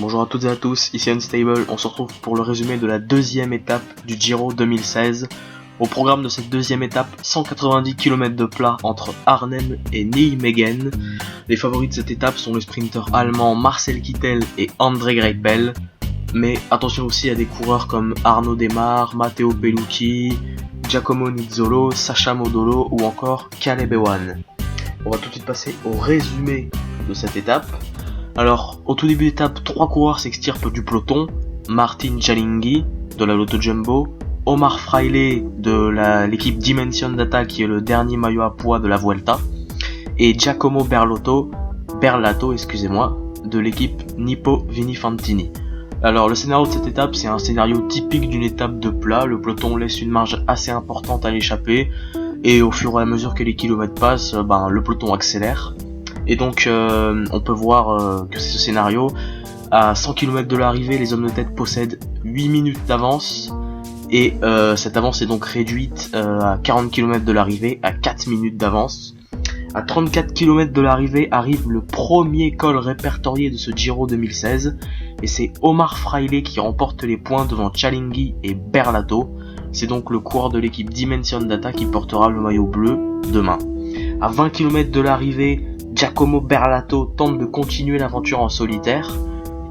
Bonjour à toutes et à tous, ici Unstable, on se retrouve pour le résumé de la deuxième étape du Giro 2016. Au programme de cette deuxième étape, 190 km de plat entre Arnhem et Nijmegen. Les favoris de cette étape sont les sprinteurs allemands Marcel Kittel et André Greipel. Mais attention aussi à des coureurs comme Arnaud Démare, Matteo Pellucci, Giacomo Nizzolo, Sacha Modolo ou encore Caleb Ewan. On va tout de suite passer au résumé de cette étape. Alors, au tout début d'étape, 3 coureurs s'extirpent du peloton. Martin Cialinghi de la Lotto Jumbo, Omar Fraile de l'équipe Dimension Data qui est le dernier maillot à poids de la Vuelta, et Giacomo Berlato de l'équipe Nippo Vini Fantini. Alors le scénario de cette étape, c'est un scénario typique d'une étape de plat. Le peloton laisse une marge assez importante à l'échappée, et au fur et à mesure que les kilomètres passent, le peloton accélère. Et donc on peut voir que c'est ce scénario. À 100 km de l'arrivée, les hommes de tête possèdent 8 minutes d'avance, et cette avance est donc réduite à 40 km de l'arrivée à 4 minutes d'avance. À 34 km de l'arrivée arrive le premier col répertorié de ce Giro 2016, et c'est Omar Fraile qui remporte les points devant Cialinghi et Berlato. C'est donc le coureur de l'équipe Dimension Data qui portera le maillot bleu demain. À 20 km de l'arrivée, Giacomo Berlato tente de continuer l'aventure en solitaire.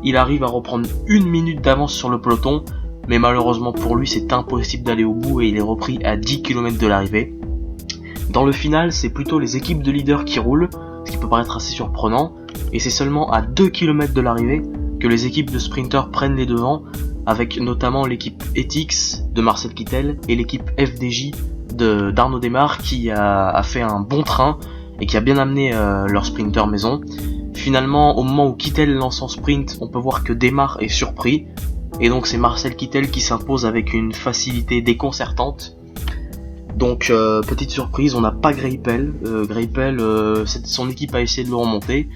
Il arrive à reprendre 1 minute d'avance sur le peloton, mais malheureusement pour lui c'est impossible d'aller au bout et il est repris à 10 km de l'arrivée. Dans le final, c'est plutôt les équipes de leaders qui roulent, ce qui peut paraître assez surprenant, et c'est seulement à 2 km de l'arrivée que les équipes de sprinters prennent les devants, avec notamment l'équipe Ethics de Marcel Kittel et l'équipe FDJ d'Arnaud Démare qui a fait un bon train et qui a bien amené leur sprinter maison. Finalement, au moment où Kittel lance son sprint, on peut voir que Démare est surpris, et donc c'est Marcel Kittel qui s'impose avec une facilité déconcertante. Donc petite surprise, on n'a pas Greipel. Son équipe a essayé de le remonter,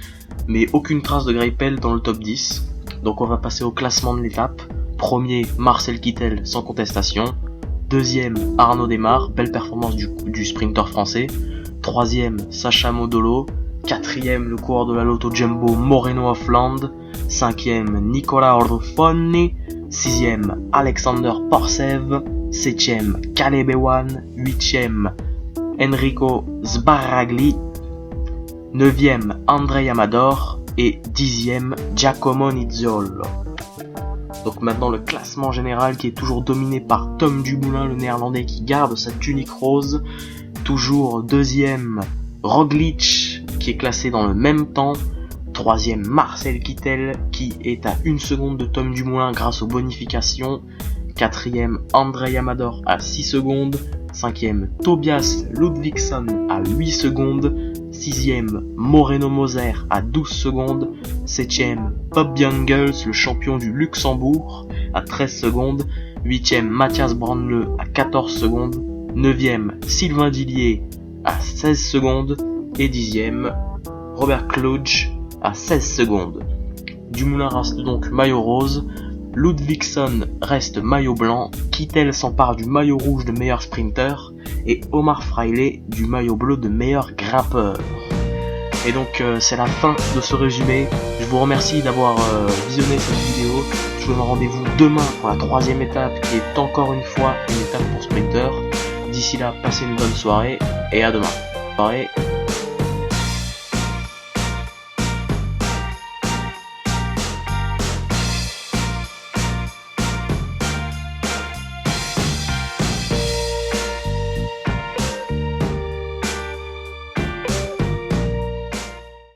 mais aucune trace de Greipel dans le top 10. Donc on va passer au classement de l'étape. Premier, Marcel Kittel sans contestation. Deuxième, Arnaud Démare, belle performance du sprinter français. Troisième, Sacha Modolo. Quatrième, le coureur de la Lotto Jumbo Moreno Hofland. Cinquième, Nicola Orfoni. Sixième, Alexander Porsev. Septième, Caleb Ewan. Huitième, Enrico Sbaragli. Neuvième, André Amador. Et dixième, Giacomo Nizzolo. Donc maintenant le classement général qui est toujours dominé par Tom Dumoulin, le néerlandais qui garde sa tunique rose. Toujours deuxième, Roglic qui est classé dans le même temps. Troisième, Marcel Kittel qui est à 1 seconde de Tom Dumoulin grâce aux bonifications. Quatrième, André Amador à 6 secondes. Cinquième, Tobias Ludvigsson à 8 secondes. Sixième, Moreno Moser à 12 secondes. Septième, Bob Jungels, le champion du Luxembourg, à 13 secondes. Huitième, Mathias Brandle à 14 secondes. Neuvième, Sylvain Dillier à 16 secondes. Et dixième, Robert Kluge à 16 secondes. Dumoulin reste donc maillot rose. Ludvigsson reste maillot blanc, Kittel s'empare du maillot rouge de meilleur sprinter, et Omar Fraile du maillot bleu de meilleur grimpeur. Et donc c'est la fin de ce résumé. Je vous remercie d'avoir visionné cette vidéo. Je vous donne rendez-vous demain pour la 3e étape qui est encore une fois une étape pour sprinter. D'ici là, passez une bonne soirée et à demain.